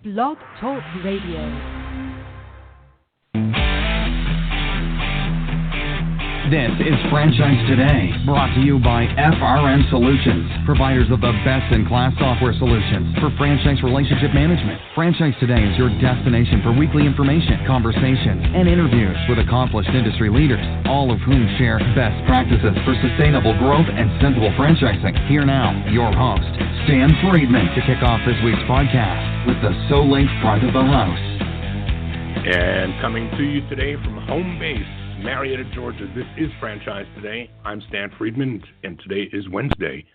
Blog Talk Radio. This is Franchise Today, brought to you by FRM Solutions, providers of the best-in-class software solutions for franchise relationship management. Franchise Today is your destination for weekly information, conversations, and interviews with accomplished industry leaders, all of whom share best practices for sustainable growth and sensible franchising. Here now, your host, Stan Friedman, to kick off this week's podcast with the SoLink part of the house. And coming to you today from home base, Marietta, Georgia. This is Franchise Today. I'm Stan Friedman, and today is Wednesday,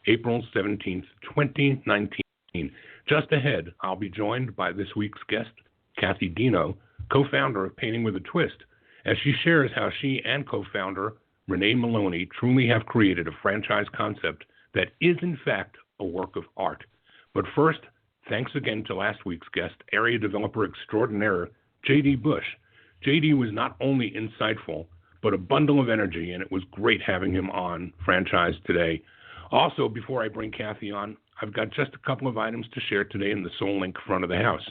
April 17th, 2019. Just ahead, I'll be joined by this week's guest, Cathy Deano, co-founder of Painting with a Twist, as she shares how she and co-founder Renee Maloney truly have created a franchise concept that is, in fact, a work of art. But first, thanks again to last week's guest, area developer extraordinaire, J.D. Bush. JD was not only insightful, but a bundle of energy, and it was great having him on Franchise Today. Also, before I bring Cathy on, I've got just a couple of items to share today in the SoLink front of the house.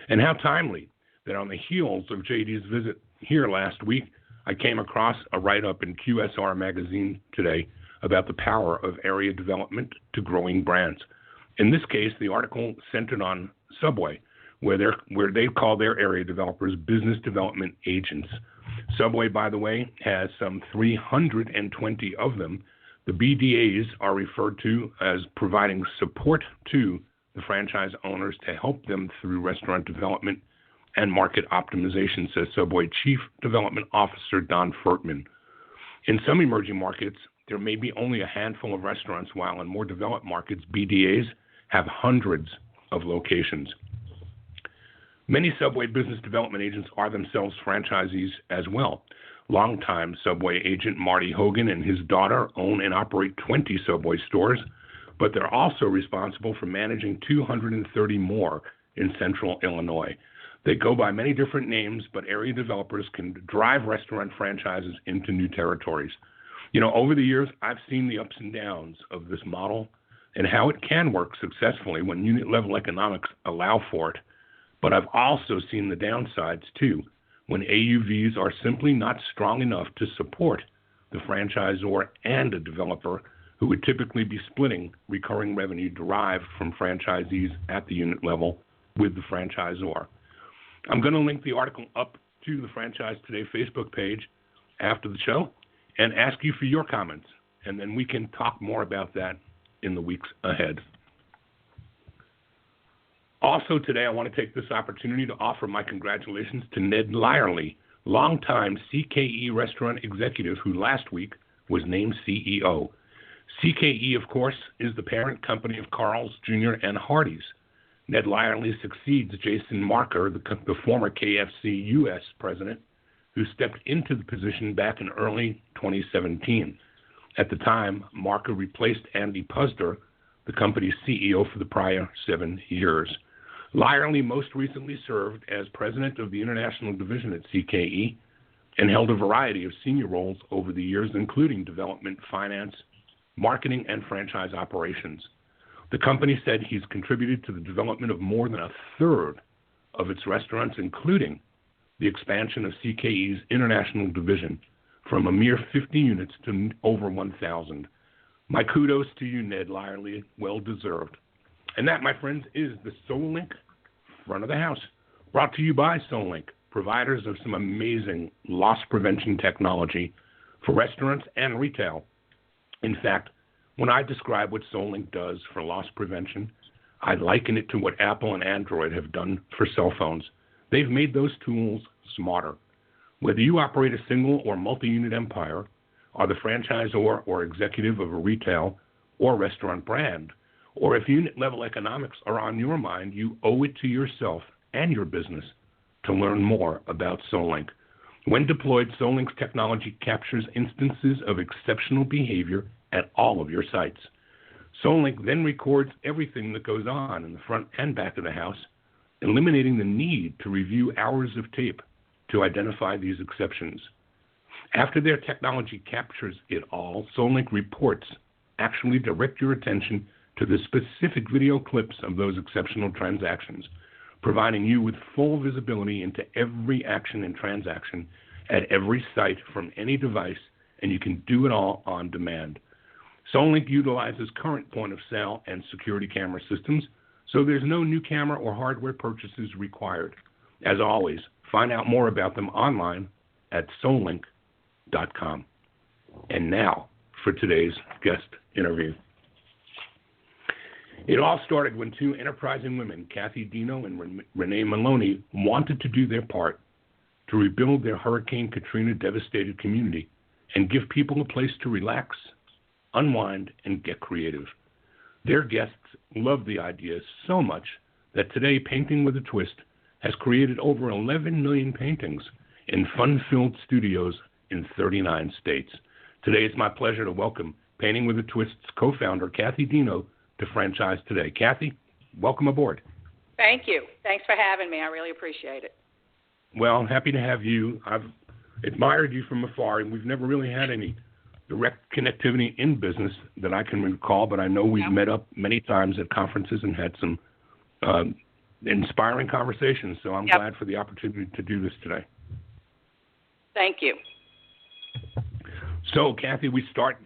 And how timely that on the heels of JD's visit here last week, I came across a write-up in QSR magazine today about the power of area development to growing brands. In this case, the article centered on Subway, where they call their area developers business development agents. Subway, by the way, has some 320 of them. The BDAs are referred to as providing support to the franchise owners to help them through restaurant development and market optimization, says Subway Chief Development Officer Don Furtman. In some emerging markets, there may be only a handful of restaurants, while in more developed markets, BDAs have hundreds of locations. Many Subway business development agents are themselves franchisees as well. Longtime Subway agent Marty Hogan and his daughter own and operate 20 Subway stores, but they're also responsible for managing 230 more in central Illinois. They go by many different names, but area developers can drive restaurant franchises into new territories. You know, over the years, I've seen the ups and downs of this model and how it can work successfully when unit-level economics allow for it. But I've also seen the downsides, too, when AUVs are simply not strong enough to support the franchisor and a developer who would typically be splitting recurring revenue derived from franchisees at the unit level with the franchisor. I'm going to link the article up to the Franchise Today Facebook page after the show and ask you for your comments, and then we can talk more about that in the weeks ahead. Also today, I want to take this opportunity to offer my congratulations to Ned Lyerly, longtime CKE restaurant executive who last week was named CEO. CKE, of course, is the parent company of Carl's Jr. and Hardee's. Ned Lyerly succeeds Jason Marker, the former KFC U.S. president, who stepped into the position back in early 2017. At the time, Marker replaced Andy Puzder, the company's CEO for the prior 7 years. Lyerly most recently served as president of the international division at CKE and held a variety of senior roles over the years, including development, finance, marketing, and franchise operations. The company said he's contributed to the development of more than a third of its restaurants, including the expansion of CKE's international division from a mere 50 units to over 1,000. My kudos to you, Ned Lyerly. Well deserved. And that, my friends, is the SoLink front of the house, brought to you by SoLink, providers of some amazing loss prevention technology for restaurants and retail. In fact, when I describe what SoLink does for loss prevention, I liken it to what Apple and Android have done for cell phones. They've made those tools smarter. Whether you operate a single or multi-unit empire, are the franchisor or executive of a retail or restaurant brand, or if unit-level economics are on your mind, you owe it to yourself and your business to learn more about SoLink. When deployed, SoLink's technology captures instances of exceptional behavior at all of your sites. SoLink then records everything that goes on in the front and back of the house, eliminating the need to review hours of tape to identify these exceptions. After their technology captures it all, SoLink reports actually direct your attention to the specific video clips of those exceptional transactions, providing you with full visibility into every action and transaction at every site from any device, and you can do it all on demand. SoulLink utilizes current point-of-sale and security camera systems, so there's no new camera or hardware purchases required. As always, find out more about them online at SoulLink.com. And now for today's guest interview. It all started when two enterprising women, Cathy Deano and Renee Maloney, wanted to do their part to rebuild their Hurricane Katrina-devastated community and give people a place to relax, unwind, and get creative. Their guests loved the idea so much that today Painting with a Twist has created over 11 million paintings in fun-filled studios in 39 states. Today it's my pleasure to welcome Painting with a Twist's co-founder, Cathy Deano, to Franchise Today. Cathy, welcome aboard. Thank you. Thanks for having me. I really appreciate it. Well, happy to have you. I've admired you from afar, and we've never really had any direct connectivity in business that I can recall, but I know we've met up many times at conferences and had some inspiring conversations, so I'm glad for the opportunity to do this today. Thank you. So, Cathy, we start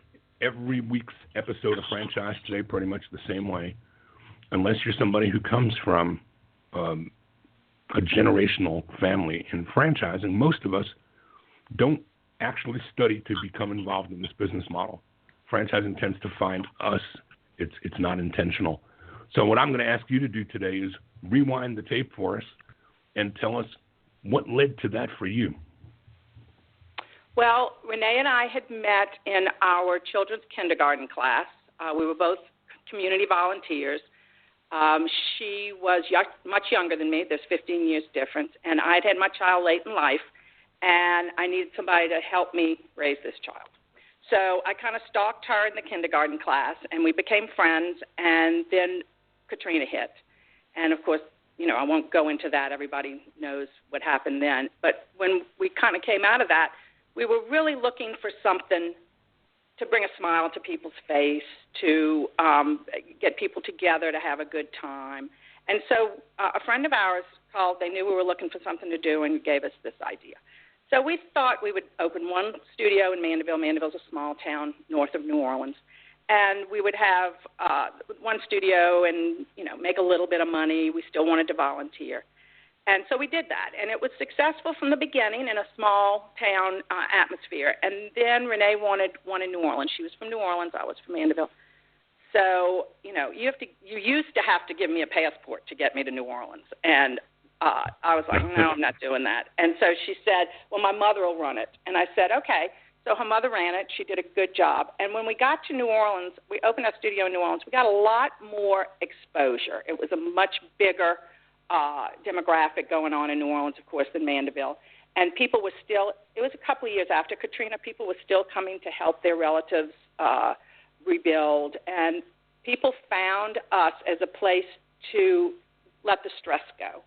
every week's episode of Franchise Today pretty much the same way, unless you're somebody who comes from a generational family in franchising. Most of us don't actually study to become involved in this business model. Franchising tends to find us. It's not intentional. So what I'm going to ask you to do today is rewind the tape for us and tell us what led to that for you. Well, Renee and I had met in our children's kindergarten class. We were both community volunteers. She was much younger than me. There's 15 years difference. And I'd had my child late in life, and I needed somebody to help me raise this child. So I kind of stalked her in the kindergarten class, and we became friends, and then Katrina hit. And, of course, you know, I won't go into that. Everybody knows what happened then. But when we kind of came out of that, we were really looking for something to bring a smile to people's face, to get people together to have a good time. And so a friend of ours called. They knew we were looking for something to do and gave us this idea. So we thought we would open one studio in Mandeville. Mandeville's a small town north of New Orleans. And we would have one studio and, you know, make a little bit of money. We still wanted to volunteer. And so we did that, and it was successful from the beginning in a small town atmosphere. And then Renee wanted one in New Orleans. She was from New Orleans. I was from Mandeville. So, you know, you used to have to give me a passport to get me to New Orleans. And I was like, no, I'm not doing that. And so she said, well, my mother will run it. And I said, okay. So her mother ran it. She did a good job. And when we got to New Orleans, we opened our studio in New Orleans. We got a lot more exposure. It was a much bigger demographic going on in New Orleans, of course, than Mandeville. And people were still, it was a couple of years after Katrina, people were still coming to help their relatives rebuild. And people found us as a place to let the stress go.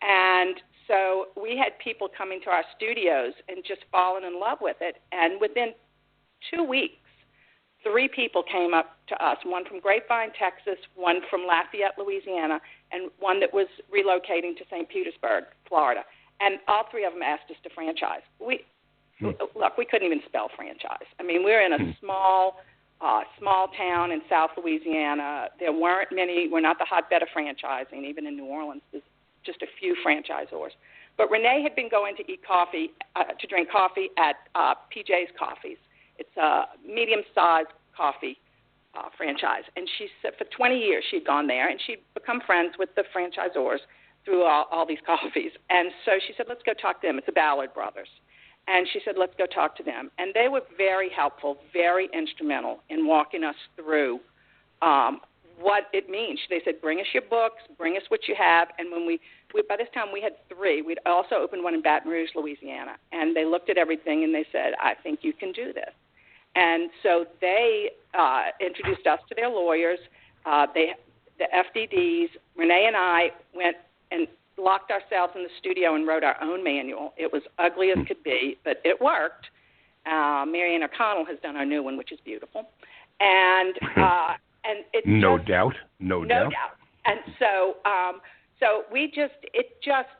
And so we had people coming to our studios and just falling in love with it. And within 2 weeks, 3 people came up to us, one from Grapevine, Texas, one from Lafayette, Louisiana, and one that was relocating to St. Petersburg, Florida. And all 3 of them asked us to franchise. Look, we couldn't even spell franchise. I mean, we're in a small town in South Louisiana. There weren't many. We're not the hotbed of franchising. Even in New Orleans, there's just a few franchisors. But Renee had been going to to drink coffee at PJ's Coffees. It's a medium-sized coffee franchise. And she said for 20 years she'd gone there, and she'd become friends with the franchisors through all these coffees. And so she said, let's go talk to them. It's the Ballard Brothers. And she said, let's go talk to them. And they were very helpful, very instrumental in walking us through what it means. They said, bring us your books, bring us what you have. And when we by this time we had 3. We'd also opened one in Baton Rouge, Louisiana. And they looked at everything and they said, I think you can do this. And so they introduced us to their lawyers, the FDDs. Renee and I went and locked ourselves in the studio and wrote our own manual. It was ugly as could be, but it worked. Marianne O'Connell has done our new one, which is beautiful. And it no doubt. And so So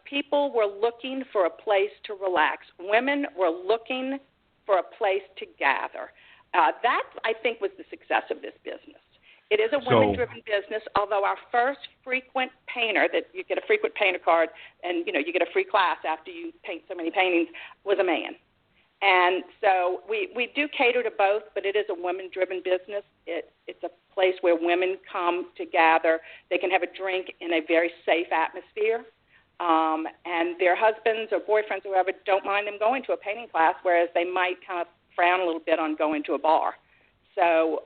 people were looking for a place to relax. Women were looking for a place to gather. That, I think, was the success of this business. It is a women-driven business, although our first frequent painter, that you get a frequent painter card and, you get a free class after you paint so many paintings, was a man. And so we do cater to both, but it is a women-driven business. It's a place where women come to gather. They can have a drink in a very safe atmosphere. And their husbands or boyfriends or whoever don't mind them going to a painting class, whereas they might kind of frown a little bit on going to a bar. So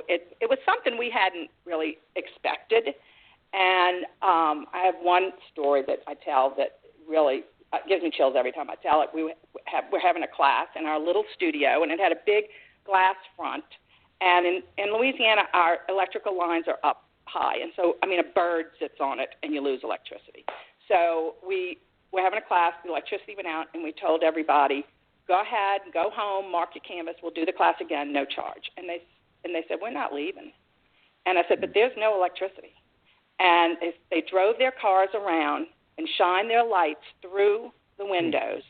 it was something we hadn't really expected. And I have one story that I tell that really gives me chills every time I tell it. We're having a class in our little studio, and it had a big glass front. And in Louisiana, our electrical lines are up high. And so, a bird sits on it, and you lose electricity. So we're having a class. The electricity went out, and we told everybody, go ahead, go home, mark your canvas. We'll do the class again, no charge. And they said, we're not leaving. And I said, but there's no electricity. And they drove their cars around and shined their lights through the windows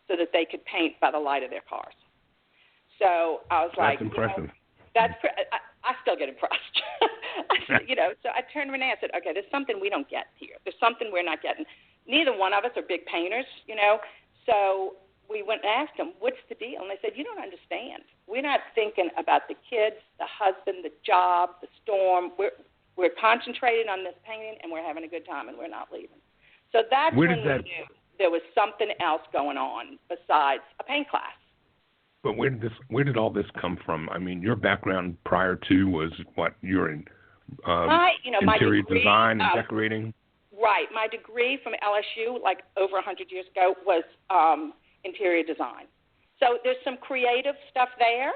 so that they could paint by the light of their cars. So I was like, that's impressive. I still get impressed. So I turned to Renee and I said, okay, there's something we don't get here. There's something we're not getting. Neither one of us are big painters, So we went and asked them, what's the deal? And they said, you don't understand. We're not thinking about the kids, the husband, the job, the storm. We're concentrated on this painting, and we're having a good time, and we're not leaving. So that's when we knew there was something else going on besides a paint class. But where did all this come from? Your background prior to was what? You're in interior design and decorating? Right. My degree from LSU, like over 100 years ago, was interior design. So there's some creative stuff there,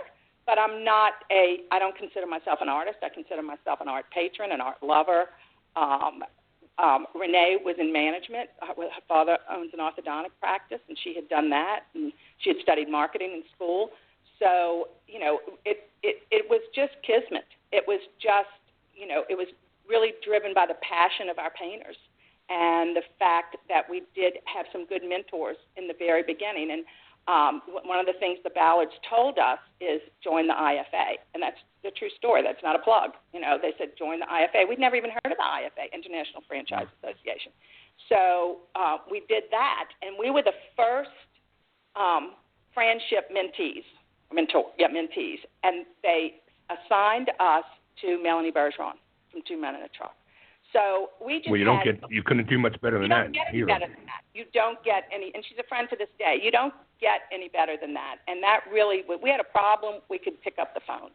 but I don't consider myself an artist. I consider myself an art patron, an art lover. Renee was in management. Her father owns an orthodontic practice, and she had done that, and she had studied marketing in school. So, it was just kismet. It was just, it was really driven by the passion of our painters and the fact that we did have some good mentors in the very beginning. And one of the things the Ballards told us is join the IFA, and that's the true story. That's not a plug. They said join the IFA. We'd never even heard of the IFA, International Franchise Association. So we did that, and we were the first friendship mentees, and they assigned us to Melanie Bergeron from Two Men in a Truck. So we just you couldn't do much better than that. You don't get any better than that. You don't get any, and she's a friend to this day. You don't get any better than that. And that really, when we had a problem, we could pick up the phone,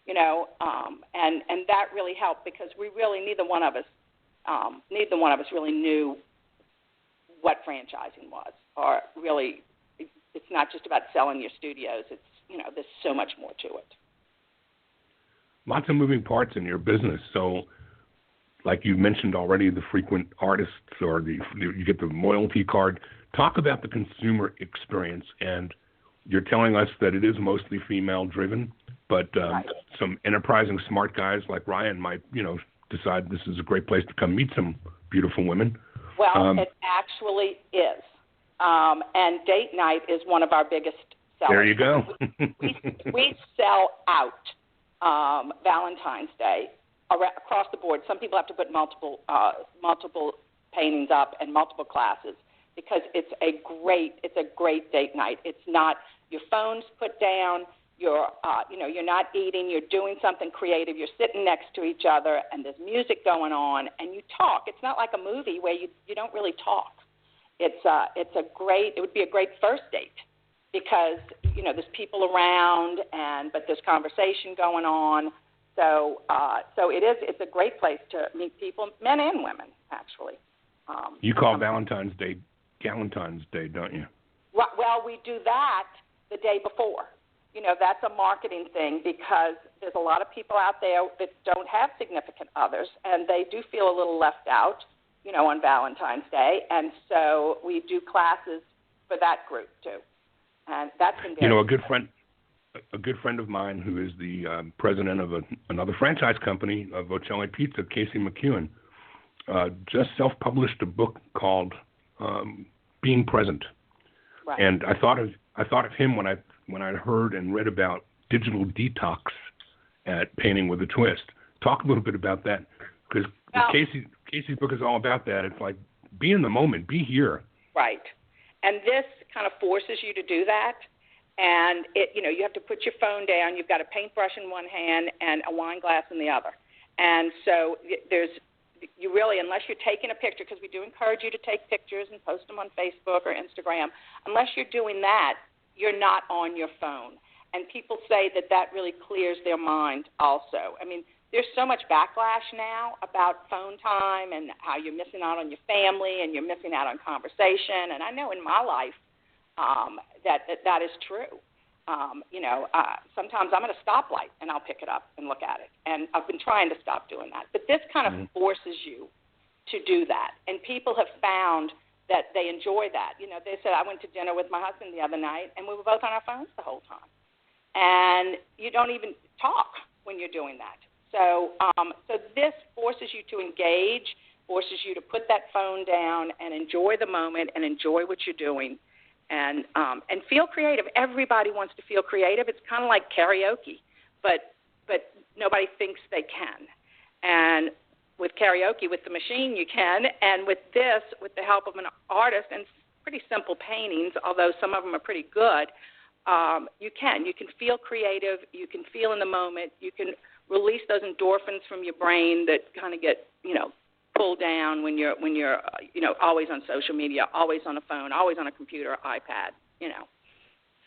and that really helped because we really neither one of us really knew what franchising was, or really, it's not just about selling your studios. It's there's so much more to it. Lots of moving parts in your business, so. Like you mentioned already, the frequent artists or you get the loyalty card. Talk about the consumer experience, and you're telling us that it is mostly female-driven, but some enterprising, smart guys like Ryan might, decide this is a great place to come meet some beautiful women. Well, it actually is, and date night is one of our biggest sellers. There you go. we sell out Valentine's Day. Across the board, some people have to put multiple paintings up and multiple classes because it's a great date night. It's not your phone's put down. You're not eating. You're doing something creative. You're sitting next to each other, and there's music going on, and you talk. It's not like a movie where you don't really talk. It would be a great first date because there's people around but there's conversation going on. So it's a great place to meet people, men and women, actually. You call Valentine's Day, don't you? Well, we do that the day before. That's a marketing thing because there's a lot of people out there that don't have significant others, and they do feel a little left out, on Valentine's Day. And so we do classes for that group, too. And that's been very a good friend of mine who is the president of another franchise company, Vocelli Pizza, Casey McEwen, just self-published a book called Being Present. Right. And I thought of him when I heard and read about digital detox at Painting with a Twist. Talk a little bit about that, because Casey's book is all about that. It's like, be in the moment, be here. Right. And this kind of forces you to do that. And you have to put your phone down. You've got a paintbrush in one hand and a wine glass in the other. And so you really, unless you're taking a picture, because we do encourage you to take pictures and post them on Facebook or Instagram, unless you're doing that, you're not on your phone. And people say that really clears their mind also. I mean, there's so much backlash now about phone time and how you're missing out on your family and you're missing out on conversation. And I know in my life that is true. Sometimes I'm at a stoplight and I'll pick it up and look at it. And I've been trying to stop doing that. But this kind of forces you to do that. And people have found that they enjoy that. They said, I went to dinner with my husband the other night and we were both on our phones the whole time. And you don't even talk when you're doing that. So this forces you to engage, forces you to put that phone down and enjoy the moment and enjoy what you're doing. And feel creative. Everybody wants to feel creative. It's kind of like karaoke, but nobody thinks they can. And with karaoke, with the machine, you can. And with this, with the help of an artist, and pretty simple paintings, although some of them are pretty good, you can. You can feel creative. You can feel in the moment. You can release those endorphins from your brain that kind of get, pull down when you're always on social media, always on a phone, always on a computer, iPad,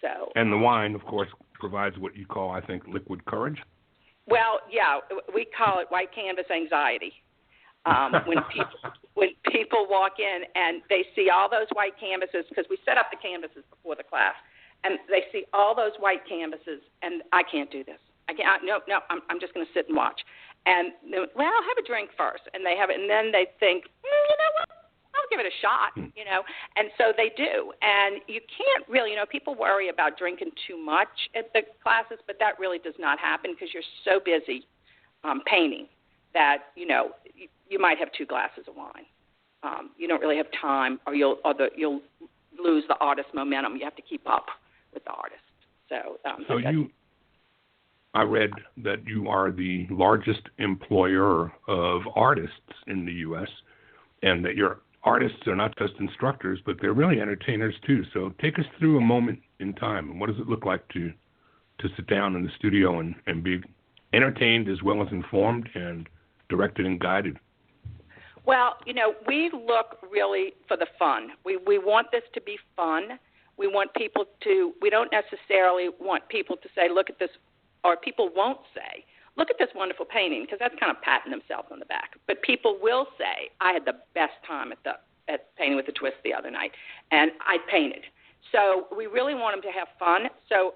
So. And the wine, of course, provides what you call, I think, liquid courage. Well, yeah, we call it white canvas anxiety. When people walk in and they see all those white canvases, because we set up the canvases before the class, and they see all those white canvases, and I can't do this. I can't. No, I'm just going to sit and watch. And well, I'll have a drink first, and they have it, and then they think, you know what, I'll give it a shot, and so they do. And you can't really, people worry about drinking too much at the classes, but that really does not happen because you're so busy painting that you might have 2 glasses of wine. You don't really have time, or you'll lose the artist's momentum. You have to keep up with the artist. I read that you are the largest employer of artists in the U.S., and that your artists are not just instructors, but they're really entertainers too. So take us through a moment in time. What does it look like to sit down in the studio and be entertained as well as informed and directed and guided? Well, we look really for the fun. We want this to be fun. We don't necessarily want people to say, look at this, or people won't say, look at this wonderful painting, because that's kind of patting themselves on the back. But people will say, I had the best time at Painting with a Twist the other night, and I painted. So we really want them to have fun. So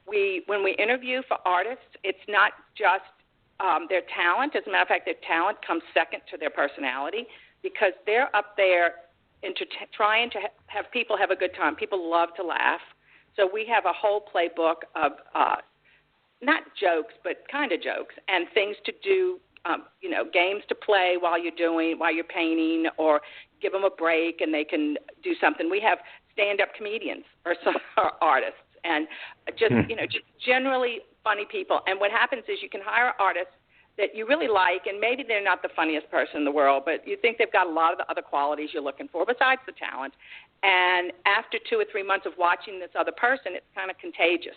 when we interview for artists, it's not just their talent. As a matter of fact, their talent comes second to their personality, because they're up there trying to have people have a good time. People love to laugh. So we have a whole playbook of not jokes, but kind of jokes, and things to do, games to play while you're painting, or give them a break and they can do something. We have stand-up comedians or artists, and just generally funny people. And what happens is you can hire artists that you really like, and maybe they're not the funniest person in the world, but you think they've got a lot of the other qualities you're looking for besides the talent. And after 2 or 3 months of watching this other person, it's kind of contagious.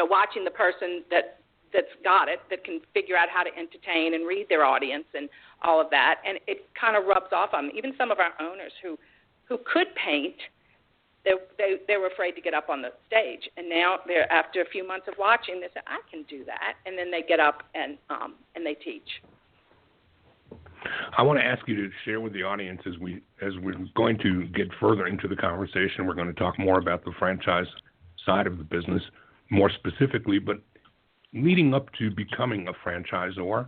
Watching the person that's got it, that can figure out how to entertain and read their audience and all of that, and it kind of rubs off on them. Even some of our owners who could paint, they were afraid to get up on the stage, and now after a few months of watching, they say, I can do that, and then they get up and they teach. I want to ask you to share with the audience as we're going to get further into the conversation. We're going to talk more about the franchise side of the business, more specifically, but leading up to becoming a franchisor,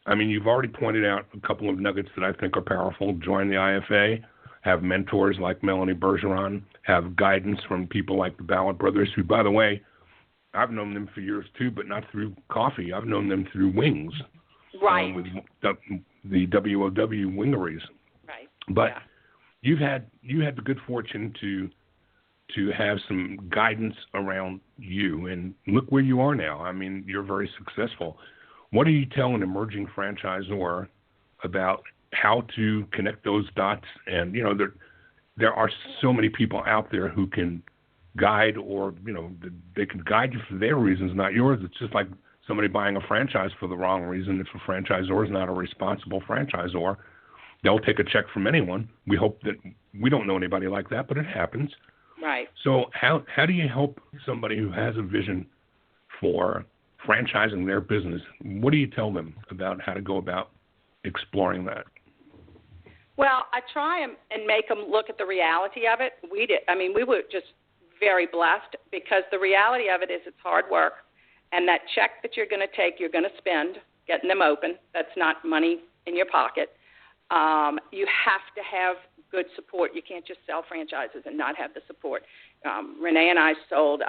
I mean, you've already pointed out a couple of nuggets that I think are powerful. Join the IFA, have mentors like Melanie Bergeron, have guidance from people like the Ballard Brothers, who, by the way, I've known them for years too, but not through coffee. I've known them through wings. Right. With the WOW wingeries. Right. But you had the good fortune to have some guidance around you, and look where you are now. I mean, you're very successful. What do you tell an emerging franchisor about how to connect those dots? And, you know, there are so many people out there who can guide, or, you know, they can guide you for their reasons, not yours. It's just like somebody buying a franchise for the wrong reason. If a franchisor is not a responsible franchisor, they'll take a check from anyone. We hope that we don't know anybody like that, but it happens. Right. So how do you help somebody who has a vision for franchising their business? What do you tell them about how to go about exploring that? Well, I try and make them look at the reality of it. We were just very blessed, because the reality of it is it's hard work, and that check that you're going to take, you're going to spend getting them open. That's not money in your pocket. You have to have good support. You can't just sell franchises and not have the support. Renee and I sold,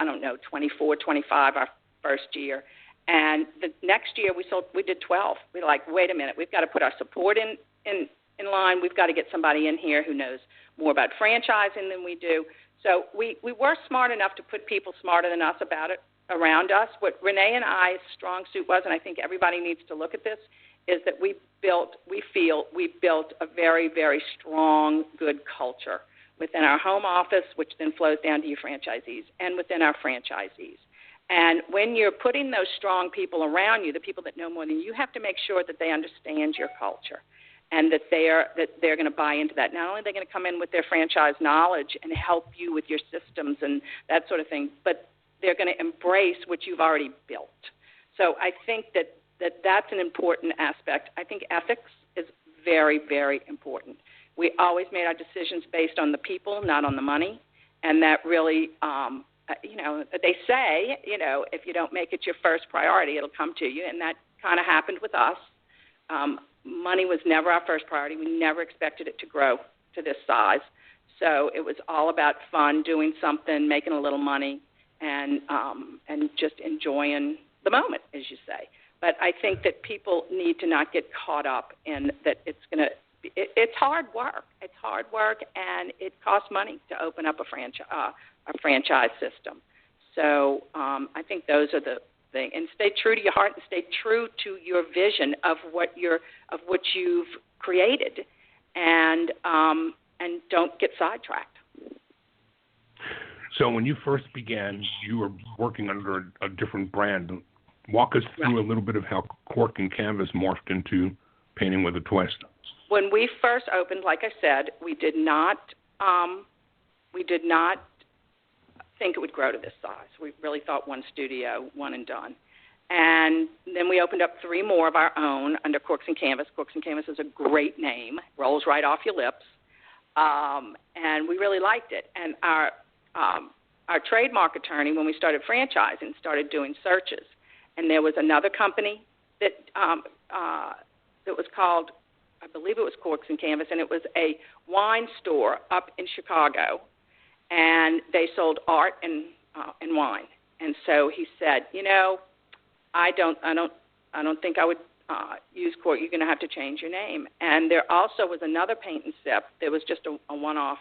24, 25 our first year. And the next year we did 12. We were like, wait a minute, we've got to put our support in line. We've got to get somebody in here who knows more about franchising than we do. So we were smart enough to put people smarter than us about it around us. What Renee and I's strong suit was, and I think everybody needs to look at this, is that we feel we built a very, very strong, good culture within our home office, which then flows down to your franchisees, and within our franchisees. And when you're putting those strong people around you, the people that know more than you, have to make sure that they understand your culture, and that they're going to buy into that. Not only are they going to come in with their franchise knowledge and help you with your systems and that sort of thing, but they're going to embrace what you've already built. So I think that's an important aspect. I think ethics is very, very important. We always made our decisions based on the people, not on the money, and that really, they say, if you don't make it your first priority, it'll come to you, and that kind of happened with us. Money was never our first priority. We never expected it to grow to this size. So it was all about fun, doing something, making a little money, and just enjoying the moment, as you say. But I think that people need to not get caught up in that it's hard work. It's hard work, and it costs money to open up a franchise system. So I think those are the things. And stay true to your heart, and stay true to your vision of what you've created, and don't get sidetracked. So when you first began, you were working under a different brand. Walk us through a little bit of how Cork and Canvas morphed into Painting with a Twist. When we first opened, like I said, we did not think it would grow to this size. We really thought one studio, one and done. And then we opened up 3 more of our own under Corks and Canvas. Corks and Canvas is a great name, rolls right off your lips, and we really liked it. And our trademark attorney, when we started franchising, started doing searches. And there was another company that was called, I believe it was Corks and Canvas, and it was a wine store up in Chicago, and they sold art and wine. And so he said, I don't think I would use Cork. You're going to have to change your name. And there also was another paint and sip. There was just a one-off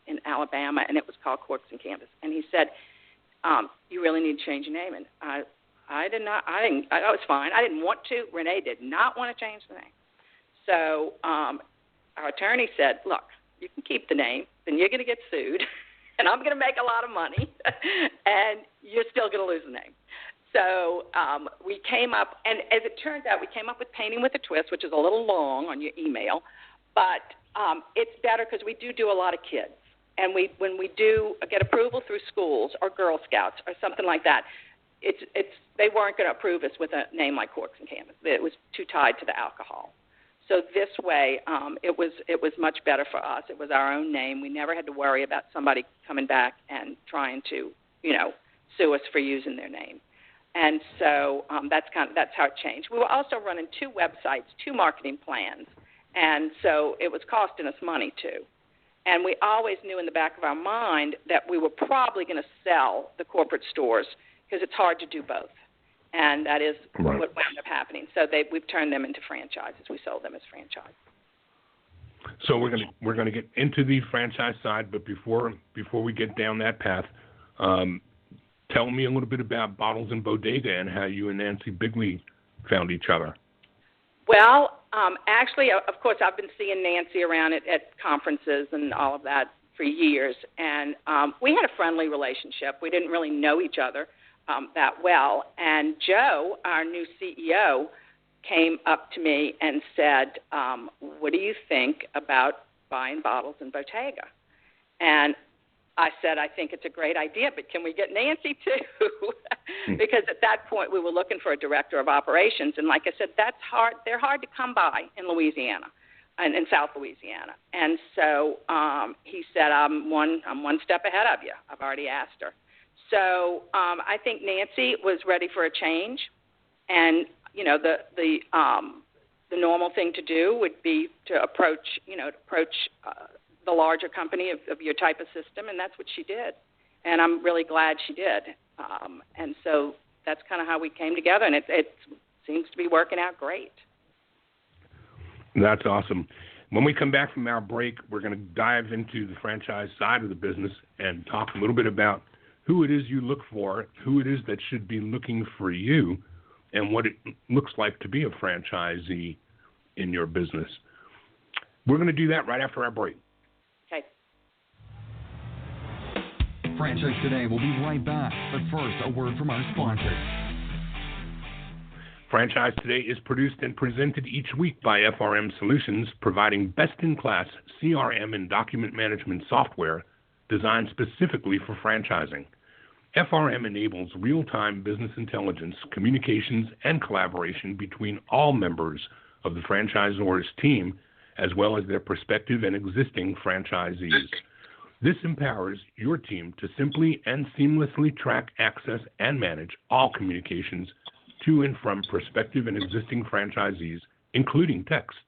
in Alabama, and it was called Corks and Canvas. And he said, you really need to change your name. And I did not. I was fine. I didn't want to. Renee did not want to change the name. So our attorney said, look, you can keep the name, then you're going to get sued, and I'm going to make a lot of money, and you're still going to lose the name. So we came up, and as it turns out, we came up with Painting with a Twist, which is a little long on your email, but it's better because we do a lot of kids. And when we do get approval through schools or Girl Scouts or something like that, they weren't going to approve us with a name like Corks and Canvas. It was too tied to the alcohol. So this way, it was much better for us. It was our own name. We never had to worry about somebody coming back and trying to, sue us for using their name. And so that's how it changed. We were also running 2 websites, 2 marketing plans, and so it was costing us money too. And we always knew in the back of our mind that we were probably going to sell the corporate stores because it's hard to do both. and that is Right. what wound up happening. So we've turned them into franchises. We sold them as franchise. So we're gonna get into the franchise side, but before we get down that path, tell me a little bit about Bottles and Bodega and how you and Nancy Bigley found each other. Well, actually, of course, I've been seeing Nancy around at conferences and all of that for years, and we had a friendly relationship. We didn't really know each other that well, and Joe, our new CEO, came up to me and said, what do you think about buying Bottles and Bottega? And I said, I think it's a great idea, but can we get Nancy too? Because at that point we were looking for a director of operations, and like I said, that's hard. They're hard to come by in Louisiana, and in South Louisiana. And so he said, I'm one step ahead of you. I've already asked her. So I think Nancy was ready for a change, and the normal thing to do would be to approach the larger company of your type of system, and that's what she did. And I'm really glad she did. And so that's kind of how we came together, and it seems to be working out great. That's awesome. When we come back from our break, we're going to dive into the franchise side of the business and talk a little bit about who it is you look for, who it is that should be looking for you, and what it looks like to be a franchisee in your business. We're going to do that right after our break. Okay. Franchise Today will be right back, but first, a word from our sponsors. Franchise Today is produced and presented each week by FRM Solutions, providing best-in-class CRM and document management software designed specifically for franchising. FRM enables real-time business intelligence, communications, and collaboration between all members of the franchisor's team, as well as their prospective and existing franchisees. This empowers your team to simply and seamlessly track, access, and manage all communications to and from prospective and existing franchisees, including texts.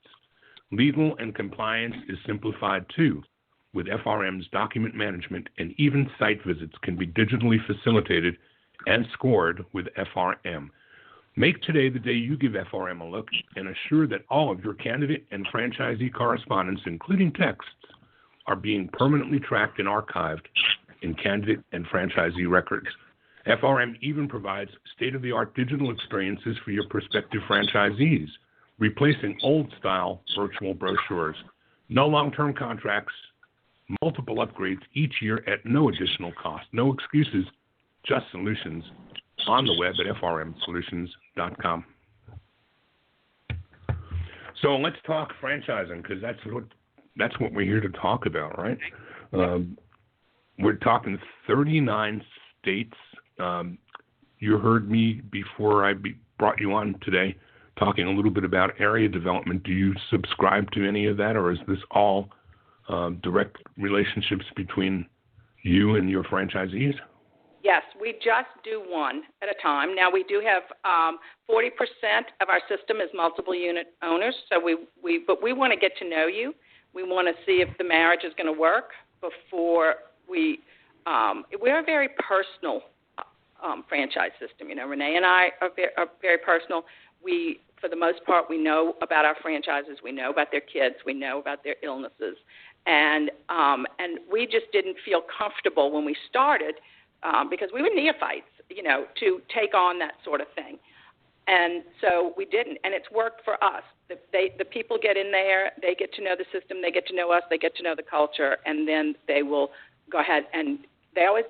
Legal and compliance is simplified too, with FRM's document management, and even site visits can be digitally facilitated and scored with FRM. Make today the day you give FRM a look, and assure that all of your candidate and franchisee correspondence, including texts, are being permanently tracked and archived in candidate and franchisee records. FRM even provides state-of-the-art digital experiences for your prospective franchisees, replacing old-style virtual brochures. No long-term contracts, multiple upgrades each year at no additional cost. No excuses, just solutions on the web at frmsolutions.com. So let's talk franchising, because that's what we're here to talk about, right? We're talking 39 states. You heard me before I brought you on today talking a little bit about area development. Do you subscribe to any of that, or is this all direct relationships between you and your franchisees? Yes, we just do one at a time. Now, we do have 40% of our system is multiple unit owners, so but we want to get to know you. We want to see if the marriage is going to work before we're a very personal franchise system. Renee and I are very personal. We, for the most part, we know about our franchises. We know about their kids. We know about their illnesses. And we just didn't feel comfortable when we started because we were neophytes, to take on that sort of thing. And so we didn't, and it's worked for us. The people get in there, they get to know the system, they get to know us, they get to know the culture, and then they will go ahead and they always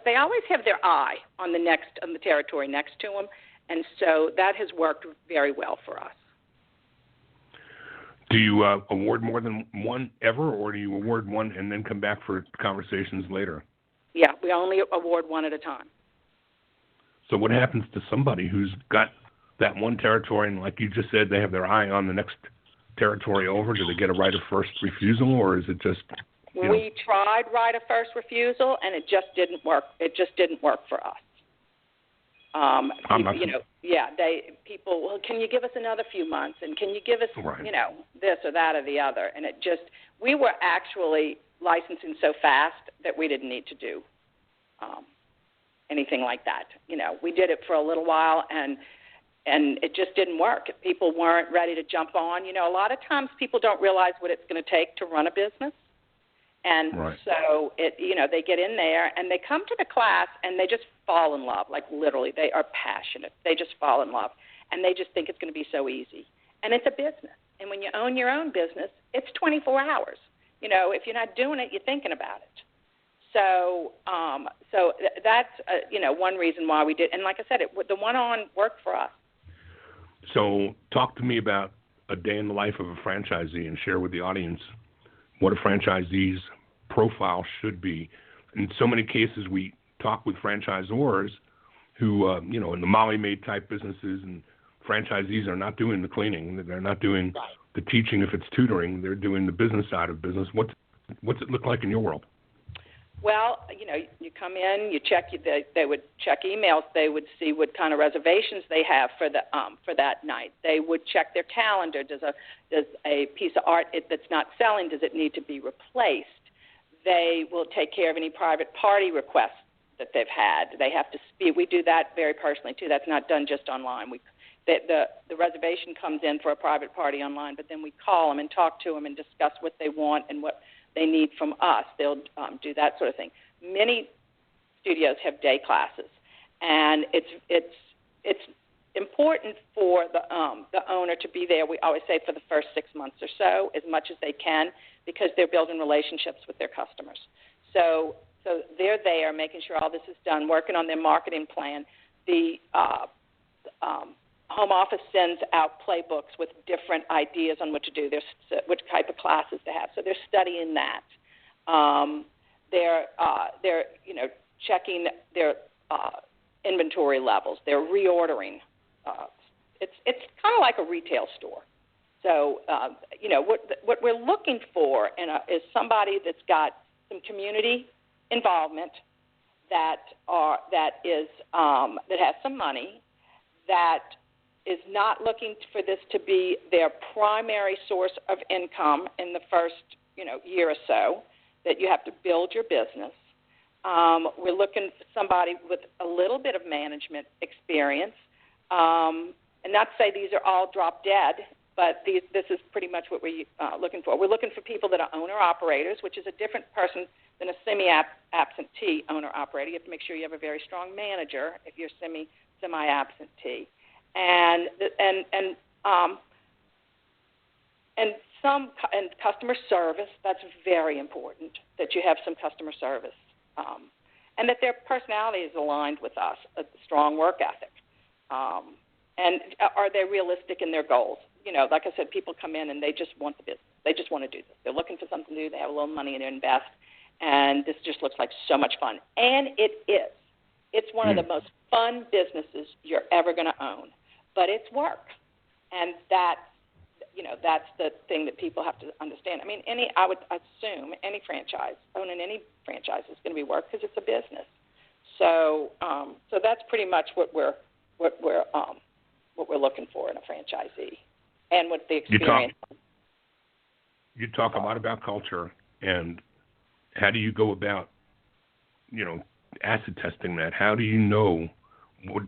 have their eye on the territory next to them, and so that has worked very well for us. Do you award more than one ever, or do you award one and then come back for conversations later? Yeah, we only award one at a time. So what happens to somebody who's got that one territory, and like you just said, they have their eye on the next territory over? Do they get a right of first refusal, or is it just... We tried right of first refusal, and it just didn't work. It just didn't work for us. People, well, can you give us another few months, and can you give us, this or that or the other? And we were actually licensing so fast that we didn't need to do anything like that. We did it for a little while, and it just didn't work. People weren't ready to jump on. You know, a lot of times people don't realize what it's going to take to run a business. And so, they get in there and they come to the class and they just fall in love. Like literally, they are passionate. They just fall in love. And they just think it's going to be so easy. And it's a business. And when you own your own business, it's 24 hours. You know, if you're not doing it, you're thinking about it. So that's, one reason why we did. And like I said, the one-on worked for us. So talk to me about a day in the life of a franchisee and share with the audience what a franchisee's profile should be. In so many cases, we talk with franchisors who, in the Molly-Maid type businesses, and franchisees are not doing the cleaning. They're not doing the teaching if it's tutoring. They're doing the business side of business. What's it look like in your world? Well, you come in, you check. They would check emails. They would see what kind of reservations they have for that night. They would check their calendar. Does a piece of art that's not selling, does it need to be replaced? They will take care of any private party requests that they've had. They have to speak. We do that very personally too. That's not done just online. The reservation comes in for a private party online, but then we call them and talk to them and discuss what they want and what they need from us. They'll do that sort of thing. Many studios have day classes, and it's important for the owner to be there. We always say for the first 6 months or so, as much as they can, because they're building relationships with their customers. So they're there, making sure all this is done, working on their marketing plan. The home office sends out playbooks with different ideas on what to do. There's which type of classes to have. So they're studying that. They're checking their inventory levels. They're reordering. It's kind of like a retail store. So what we're looking for is somebody that's got some community involvement, that has some money, that is not looking for this to be their primary source of income in the first, year or so, that you have to build your business. We're looking for somebody with a little bit of management experience, and not to say these are all drop dead, but this is pretty much what we're looking for. We're looking for people that are owner-operators, which is a different person than a semi-absentee owner-operator. You have to make sure you have a very strong manager if you're semi-absentee. And customer service, that's very important, that you have some customer service, and that their personality is aligned with us, a strong work ethic, and are they realistic in their goals? Like I said, people come in and they just want the business. They just want to do this. They're looking for something to do. They have a little money to invest, and this just looks like so much fun, and it is. It's one of the most fun businesses you're ever going to own. But it's work, and that's the thing that people have to understand. I mean, I would assume owning any franchise is going to be work because it's a business. So that's pretty much what we're looking for in a franchisee, and what the experience. You talk a lot about culture, and how do you go about, acid testing that? How do you know?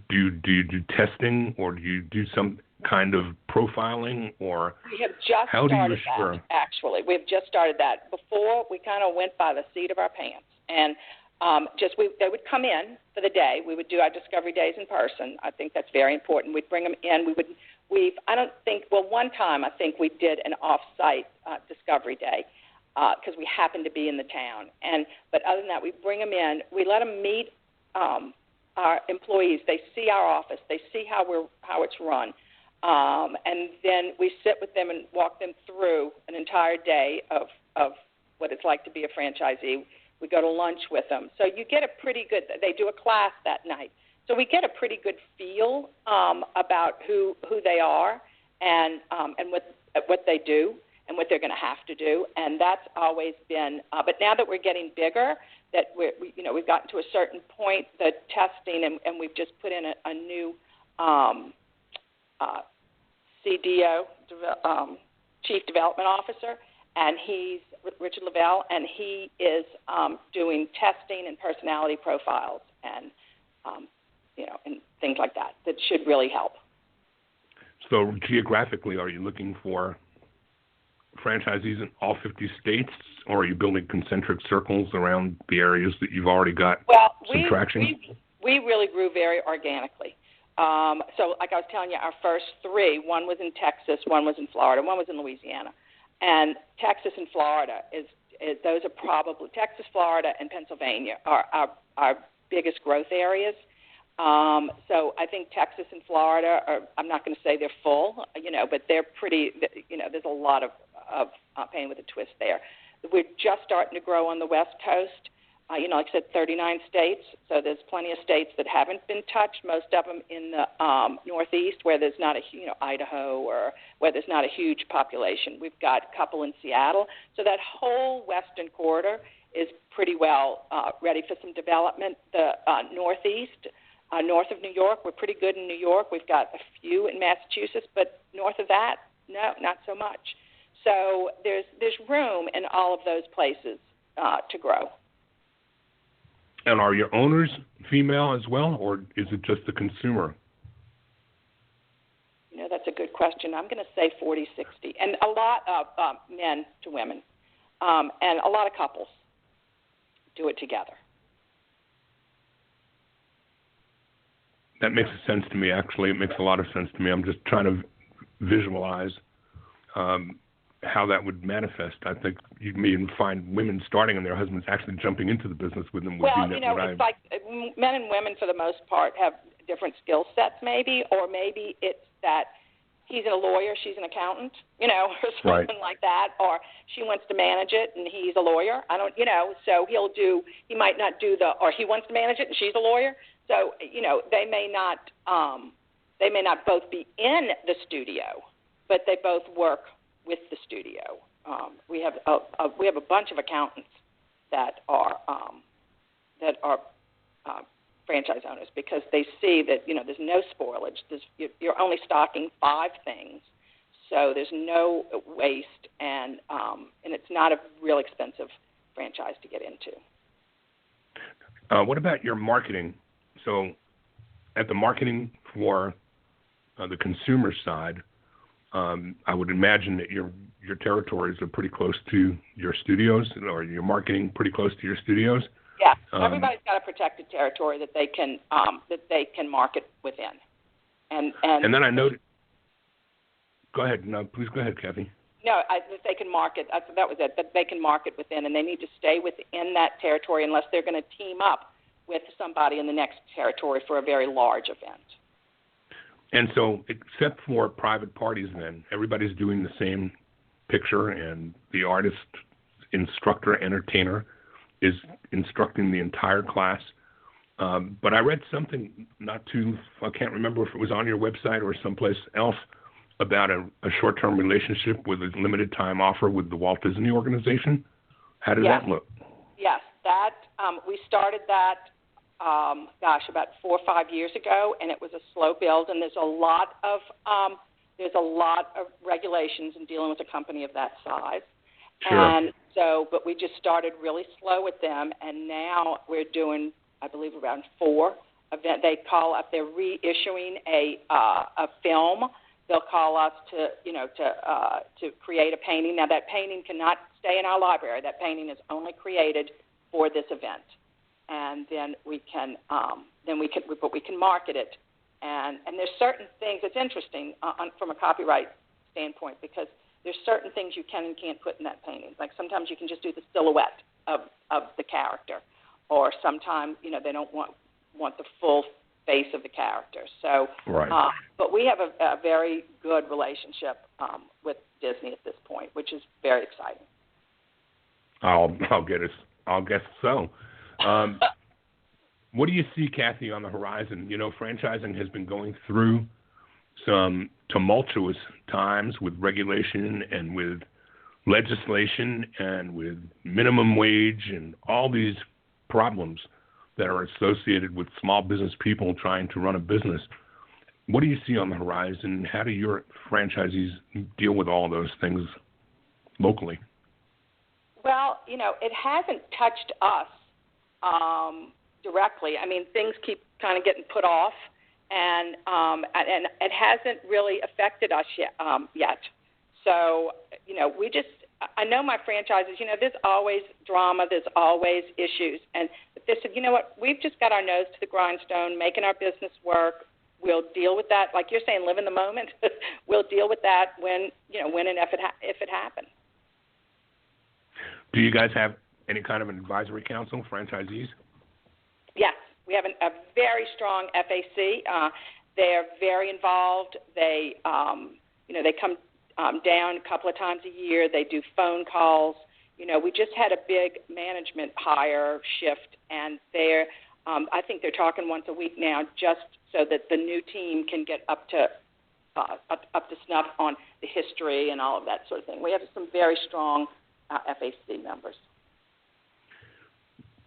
Do you do testing, or do you do some kind of profiling, or we have just how do you assure? Actually, we have just started that. Before, we kind of went by the seat of our pants, and they would come in for the day. We would do our discovery days in person. I think that's very important. We'd bring them in. One time I think we did an off-site discovery day because we happened to be in the town. But other than that, we bring them in. We let them meet our employees. They see our office. They see how it's run, and then we sit with them and walk them through an entire day of what it's like to be a franchisee. We go to lunch with them, so you get a pretty good. They do a class that night, so we get a pretty good feel about who they are and what they do and what they're going to have to do, and that's always been. But now that we're getting bigger, that we've gotten to a certain point, the testing, and we've just put in a new CDO, Chief Development Officer, and he's Richard Lavelle, and he is doing testing and personality profiles and and things like that should really help. So geographically, are you looking for franchisees in all 50 states, or are you building concentric circles around the areas that you've already got some traction? We really grew very organically. So like I was telling you, our first three, one was in Texas, one was in Florida, one was in Louisiana. And Texas and Florida, those are probably, Texas, Florida, and Pennsylvania are our biggest growth areas. So I think Texas and Florida are, I'm not going to say they're full, but they're pretty, there's a lot of pain with a twist there. We're just starting to grow on the West Coast. Like I said, 39 states, so there's plenty of states that haven't been touched, most of them in the Northeast where there's not Idaho, or where there's not a huge population. We've got a couple in Seattle. So that whole western corridor is pretty well ready for some development. The Northeast, north of New York, we're pretty good in New York. We've got a few in Massachusetts, but north of that, no, not so much. So there's room in all of those places to grow. And are your owners female as well, or is it just the consumer? That's a good question. I'm going to say 40-60, and a lot of men to women, and a lot of couples do it together. That makes sense to me, actually. It makes a lot of sense to me. I'm just trying to visualize how that would manifest. I think you may even find women starting and their husbands actually jumping into the business with them. It's like men and women for the most part have different skill sets maybe, or maybe it's that he's a lawyer, she's an accountant, or something like that, or she wants to manage it and he's a lawyer. So he might not do or he wants to manage it and she's a lawyer. So, they may not both be in the studio, but they both work with the studio. We have a bunch of accountants that are franchise owners, because they see that there's no spoilage. You're only stocking 5 things, so there's no waste, and it's not a real expensive franchise to get into. What about your marketing? So, at the marketing for the consumer side, I would imagine that your territories are pretty close to your studios, or your marketing pretty close to your studios. Yeah, everybody's got a protected territory that they can market within, and then I noted. Go ahead. No, please go ahead, Cathy. No, that they can market. That was it. That they can market within, and they need to stay within that territory unless they're going to team up with somebody in the next territory for a very large event. And so, except for private parties, then, everybody's doing the same picture, and the artist, instructor, entertainer is instructing the entire class. But I read something I can't remember if it was on your website or someplace else, about a short-term relationship with a limited-time offer with the Walt Disney Organization. How did that look? Yes, we started that about 4 or 5 years ago, and it was a slow build. And there's a lot of regulations in dealing with a company of that size. Sure. And so, but we just started really slow with them, and now we're doing, I believe, around 4 events. They call up. They're reissuing a film. They'll call us to create a painting. Now that painting cannot stay in our library. That painting is only created for this event. And then we can market it, and there's certain things. It's interesting from a copyright standpoint, because there's certain things you can and can't put in that painting. Like sometimes you can just do the silhouette of the character, or sometimes they don't want the full face of the character. So, right. But we have a very good relationship with Disney at this point, which is very exciting. I'll guess so. What do you see, Cathy, on the horizon? Franchising has been going through some tumultuous times with regulation and with legislation and with minimum wage and all these problems that are associated with small business people trying to run a business. What do you see on the horizon? How do your franchisees deal with all those things locally? Well, it hasn't touched us directly. I mean, things keep kind of getting put off, and it hasn't really affected us yet. So, I know my franchises, there's always drama, there's always issues. And they said, you know what, we've just got our nose to the grindstone, making our business work. We'll deal with that. Like you're saying, live in the moment. We'll deal with that when and if it happens. Do you guys have any kind of an advisory council, franchisees? Yes. We have a very strong FAC. They're very involved. They come down a couple of times a year. They do phone calls. We just had a big management hire shift, and I think they're talking once a week now, just so that the new team can get up to snuff on the history and all of that sort of thing. We have some very strong FAC members.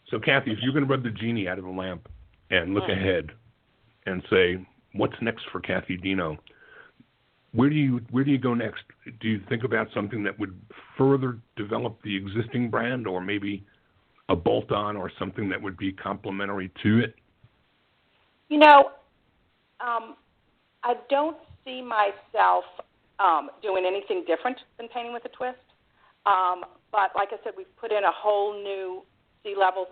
So, Cathy, if you're going to rub the genie out of the lamp and look ahead and say, what's next for Cathy Deano, where do you go next? Do you think about something that would further develop the existing brand, or maybe a bolt-on or something that would be complementary to it? I don't see myself doing anything different than Painting with a Twist. But like I said, we've put in a whole new C-level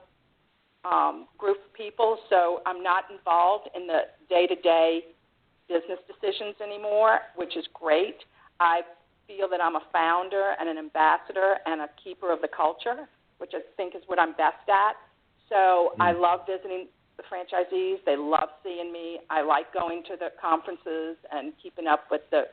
group of people, so I'm not involved in the day-to-day business decisions anymore, which is great. I feel that I'm a founder and an ambassador and a keeper of the culture, which I think is what I'm best at. So I love visiting the franchisees. They love seeing me. I like going to the conferences and keeping up with the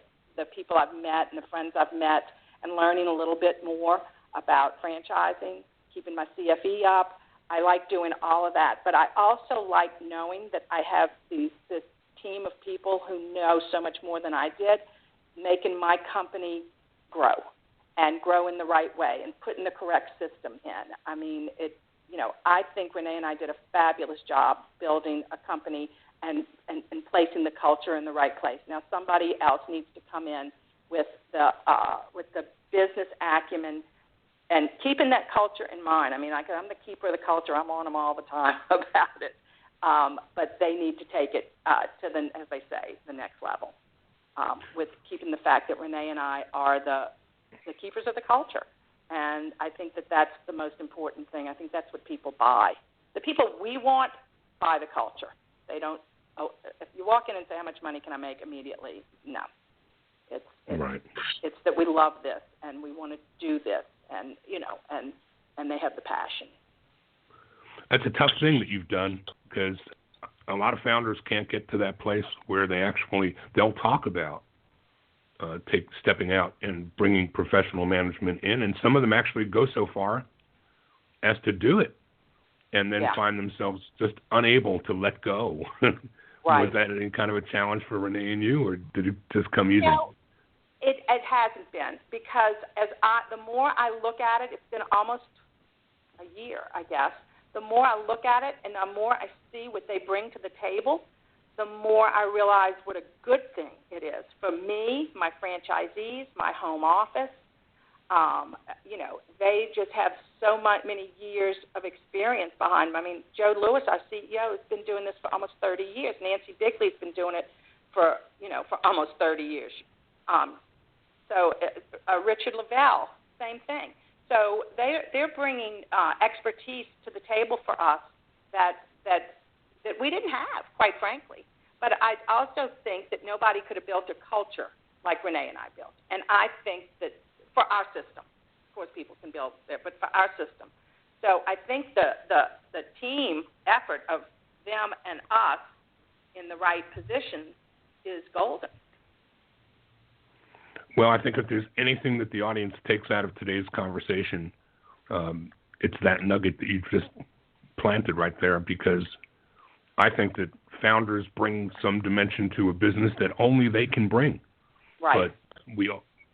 people I've met and the friends I've met and learning a little bit more about franchising, keeping my CFE up. I like doing all of that. But I also like knowing that I have this team of people who know so much more than I did, making my company grow and grow in the right way and putting the correct system in. I mean, I think Renee and I did a fabulous job building a company and placing the culture in the right place. Now, somebody else needs to come in with the business acumen and keeping that culture in mind. I mean, I'm the keeper of the culture. I'm on them all the time about it. But they need to take it to as they say, the next level, with keeping the fact that Renee and I are the keepers of the culture. And I think that that's the most important thing. I think that's what people buy. The people we want buy the culture. They don't. If you walk in and say, how much money can I make immediately? No. It's right. It's that we love this and we want to do this, and and they have the passion. That's a tough thing that you've done, because a lot of founders can't get to that place where they'll talk about stepping out and bringing professional management in, and some of them actually go so far as to do it, and then find themselves just unable to let go. Right. Was that any kind of a challenge for Renee and you, or did it just come easy? It hasn't been, because the more I look at it, it's been almost a year, I guess. The more I look at it and the more I see what they bring to the table, the more I realize what a good thing it is for me, my franchisees, my home office. They just have so many years of experience behind them. I mean, Joe Lewis, our CEO, has been doing this for almost 30 years. Nancy Bigley's been doing it for almost 30 years. Richard Lavelle, same thing. So they're bringing expertise to the table for us that we didn't have, quite frankly. But I also think that nobody could have built a culture like Renee and I built. And I think that for our system, of course people can build there, but for our system. So I think the team effort of them and us in the right position is golden. Well, I think if there's anything that the audience takes out of today's conversation, it's that nugget that you just planted right there, because I think that founders bring some dimension to a business that only they can bring. Right.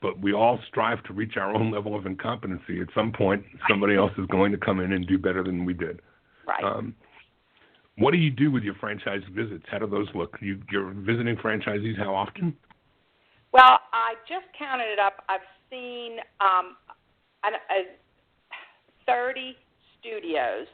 But we all strive to reach our own level of incompetency. At some point, somebody else is going to come in and do better than we did. Right. What do you do with your franchise visits? How do those look? You're visiting franchisees how often? Well, I just counted it up. I've seen 30 studios,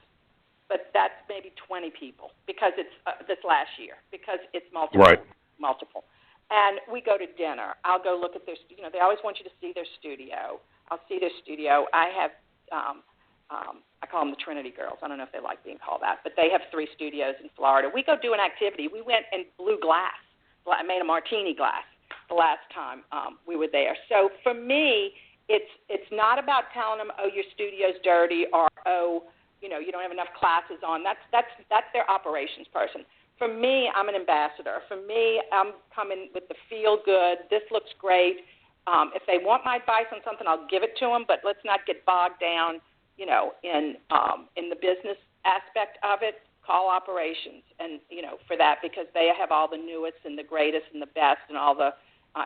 but that's maybe 20 people because it's this last year because it's multiple. Right. Multiple. And we go to dinner. I'll go look at their, they always want you to see their studio. I'll see their studio. I have, I call them the Trinity Girls. I don't know if they like being called that, but they have 3 studios in Florida. We go do an activity. We went and blew glass. I made a martini glass the last time we were there. So for me, it's not about telling them, oh, your studio's dirty, or oh, you don't have enough classes on. That's their operations person. For me, I'm an ambassador. For me, I'm coming with the feel good. This looks great. If they want my advice on something, I'll give it to them. But let's not get bogged down, in the business aspect of it. Call operations, and for that, because they have all the newest and the greatest and the best and all the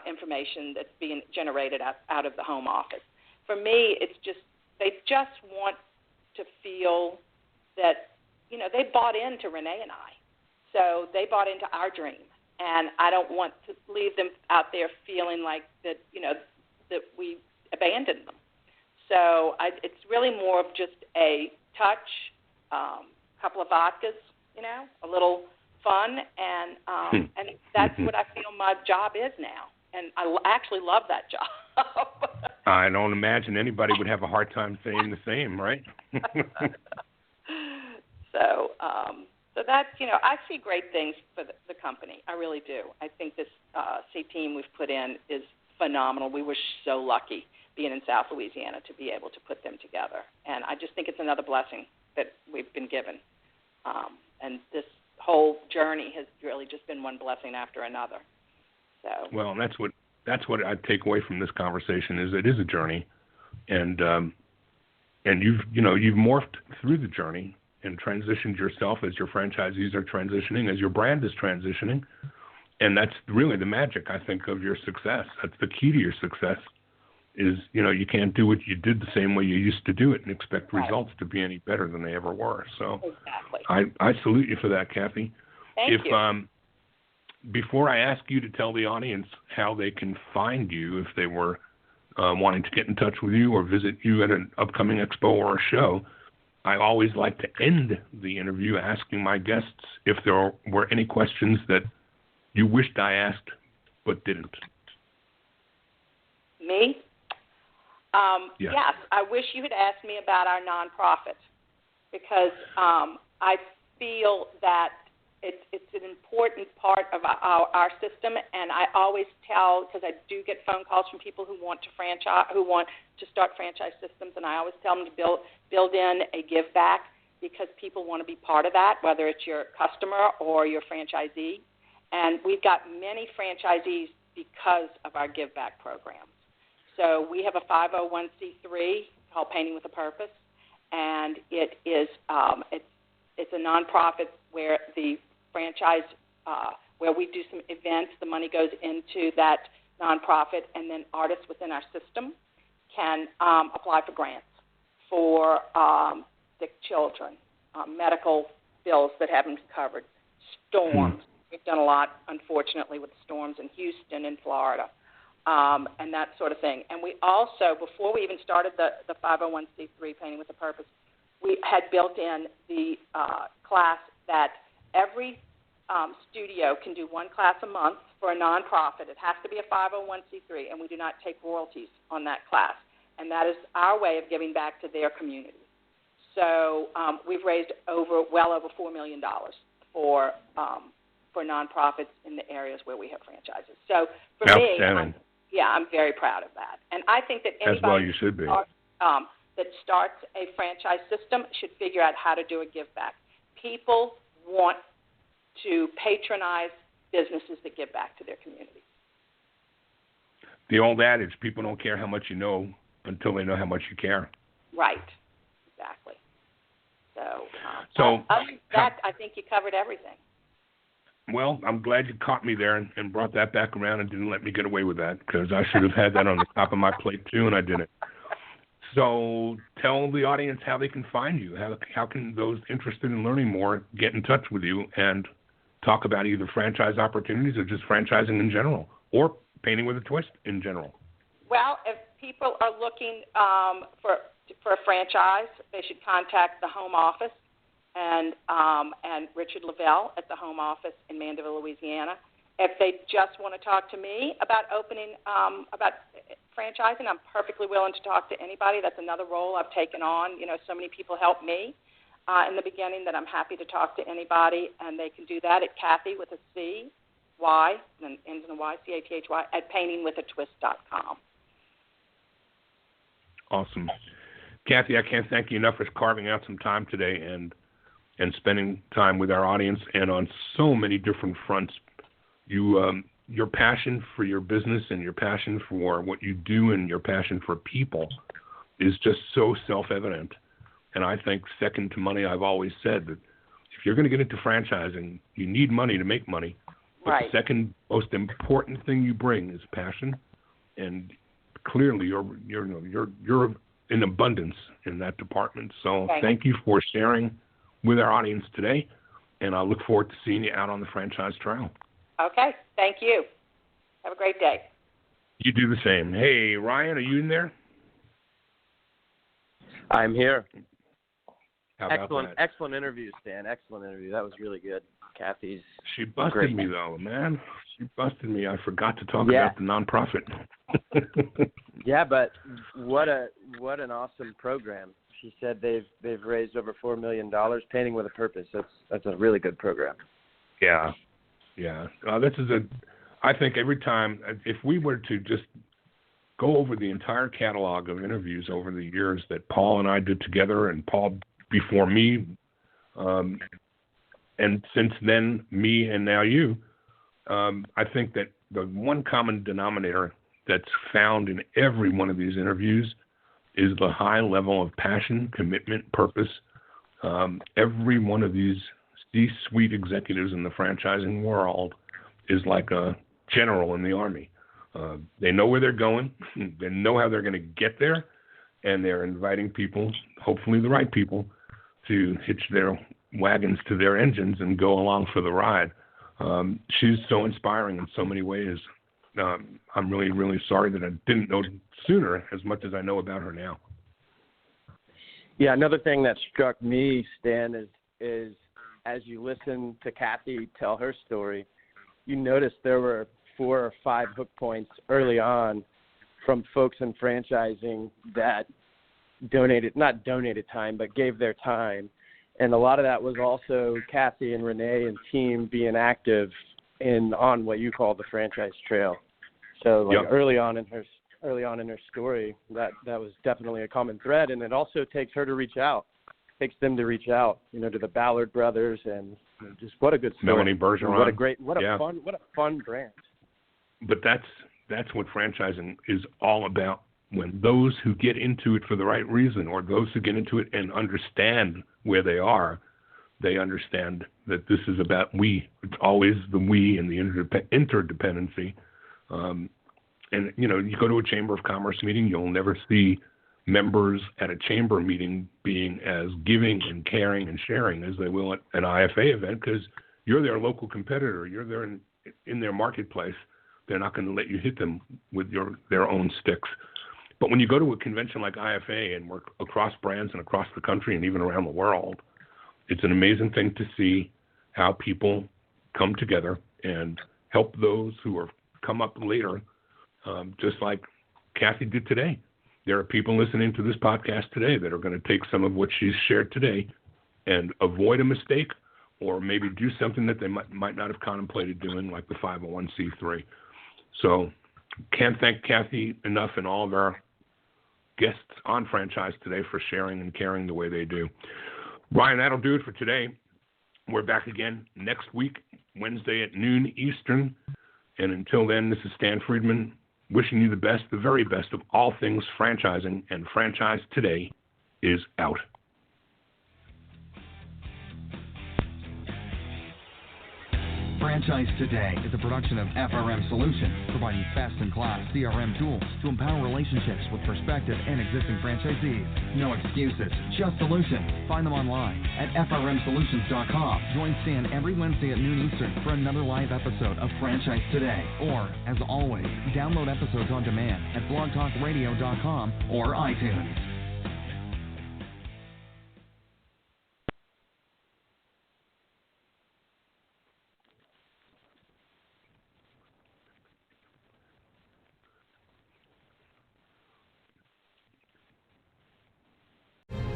information that's being generated out of the home office. For me, it's just they just want to feel that they bought into Renee and I. So they bought into our dream, and I don't want to leave them out there feeling like that, that we abandoned them. So it's really more of just a touch, couple of vodkas, a little fun, and that's what I feel my job is now, and I actually love that job. I don't imagine anybody would have a hard time saying the same, right? So that's, I see great things for the company. I really do. I think this C team we've put in is phenomenal. We were so lucky being in South Louisiana to be able to put them together. And I just think it's another blessing that we've been given. And this whole journey has really just been one blessing after another. So. Well, that's what I take away from this conversation is it is a journey, and you've morphed through the journey and transitioned yourself as your franchisees are transitioning, as your brand is transitioning, and that's really the magic, I think, of your success. That's the key to your success is, you can't do what you did the same way you used to do it and expect results to be any better than they ever were. So exactly. I salute you for that, Cathy. Thank you. Before I ask you to tell the audience how they can find you if they were wanting to get in touch with you or visit you at an upcoming expo or a show, I always like to end the interview asking my guests if there were any questions that you wished I asked but didn't. Me? Yes, I wish you had asked me about our nonprofit because I feel that it's an important part of our system, and I always tell, because I do get phone calls from people who want to start franchise systems, and I always tell them to build in a give back because people want to be part of that, whether it's your customer or your franchisee. And we've got many franchisees because of our give back programs. So we have a 501c3 called Painting with a Purpose, and it is it's a nonprofit where the franchise, where we do some events, the money goes into that nonprofit, and then artists within our system can apply for grants for sick children, medical bills that haven't been covered, storms. We've done a lot, unfortunately, with storms in Houston and Florida, and that sort of thing. And we also, before we even started the 501c3 Painting with a Purpose, we had built in the class that every studio can do one class a month for a nonprofit. It has to be a 501c3, and we do not take royalties on that class. And that is our way of giving back to their community. So we've raised well over $4 million for nonprofits in the areas where we have franchises. So for me, I'm very proud of that. And I think that anybody as well you should be. That starts a franchise system should figure out how to do a give back. People want to patronize businesses that give back to their communities. The old adage, people don't care how much you know until they know how much you care. Right, exactly. So other than that, I think you covered everything. Well, I'm glad you caught me there and brought that back around and didn't let me get away with that because I should have had that on the top of my plate too, and I didn't. So tell the audience how they can find you. How can those interested in learning more get in touch with you and talk about either franchise opportunities or just franchising in general or painting with a twist in general? Well, if people are looking for a franchise, they should contact the home office, and Richard Lavelle at the home office in Mandeville, Louisiana. If they just want to talk to me about about franchising, I'm perfectly willing to talk to anybody. That's another role I've taken on. So many people helped me in the beginning that I'm happy to talk to anybody, and they can do that at Cathy with a C, Y, and ends in a Y, C-A-T-H-Y, at paintingwithatwist.com. Awesome. Cathy, I can't thank you enough for carving out some time today and spending time with our audience and on so many different fronts. Your passion for your business and your passion for what you do and your passion for people is just so self-evident. And I think second to money, I've always said that if you're going to get into franchising, you need money to make money. But right. The second most important thing you bring is passion, and clearly you're in abundance in that department. So thank you for sharing with our audience today, and I look forward to seeing you out on the franchise trail. Okay, thank you. Have a great day. You do the same. Hey, Ryan, are you in there? I'm here. How about that? Excellent interview, Stan. Excellent interview. That was really good. Cathy's She busted great. me, though, man. She busted me. I forgot to talk about the nonprofit. Yeah, but what an awesome program. She said they've raised over $4 million, Painting with a Purpose. That's a really good program. Yeah. I think every time, if we were to just go over the entire catalog of interviews over the years that Paul and I did together, and Paul before me, and since then, me and now you, I think that the one common denominator that's found in every one of these interviews is the high level of passion, commitment, purpose. Every one of these C-suite executives in the franchising world is like a general in the Army. They know where they're going, they know how they're going to get there, and they're inviting people, hopefully the right people, to hitch their wagons to their engines and go along for the ride. She's so inspiring in so many ways. I'm really, really sorry that I didn't know sooner as much as I know about her now. Yeah, another thing that struck me, Stan, is as you listen to Cathy tell her story, you notice there were 4 or 5 hook points early on from folks in franchising that not donated time, but gave their time. And a lot of that was also Cathy and Renee and team being active on what you call the franchise trail. So early on in her story, that was definitely a common thread, and it also takes them to reach out, to the Ballard brothers, and just what a good story. Melanie Bergeron. What a fun brand. But that's what franchising is all about. When those who get into it for the right reason, or those who get into it and understand where they are, they understand that this is about we. It's always the we and the interdependency. And, you go to a Chamber of Commerce meeting, you'll never see members at a chamber meeting being as giving and caring and sharing as they will at an IFA event, because you're their local competitor. You're there in their marketplace. They're not going to let you hit them with their own sticks. But when you go to a convention like IFA and work across brands and across the country and even around the world, it's an amazing thing to see how people come together and help those who are come up later, just like Cathy did today. There are people listening to this podcast today that are going to take some of what she's shared today and avoid a mistake, or maybe do something that they might not have contemplated doing, like the 501c3. So can't thank Cathy enough and all of our guests on Franchise Today for sharing and caring the way they do. Ryan, that'll do it for today. We're back again next week, Wednesday at noon Eastern. And until then, this is Stan Friedman wishing you the best, the very best of all things franchising, and Franchise Today is out. Franchise Today is a production of FRM Solutions, providing best-in-class CRM tools to empower relationships with prospective and existing franchisees. No excuses, just solutions. Find them online at frmsolutions.com. Join Stan every Wednesday at noon Eastern for another live episode of Franchise Today. Or, as always, download episodes on demand at blogtalkradio.com or iTunes.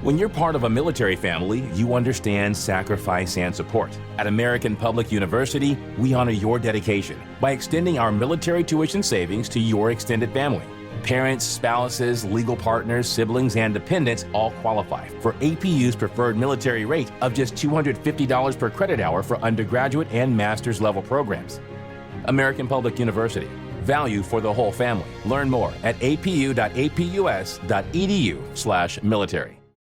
When you're part of a military family, you understand sacrifice and support. At American Public University, we honor your dedication by extending our military tuition savings to your extended family. Parents, spouses, legal partners, siblings, and dependents all qualify for APU's preferred military rate of just $250 per credit hour for undergraduate and master's level programs. American Public University. Value for the whole family. Learn more at apu.apus.edu/military.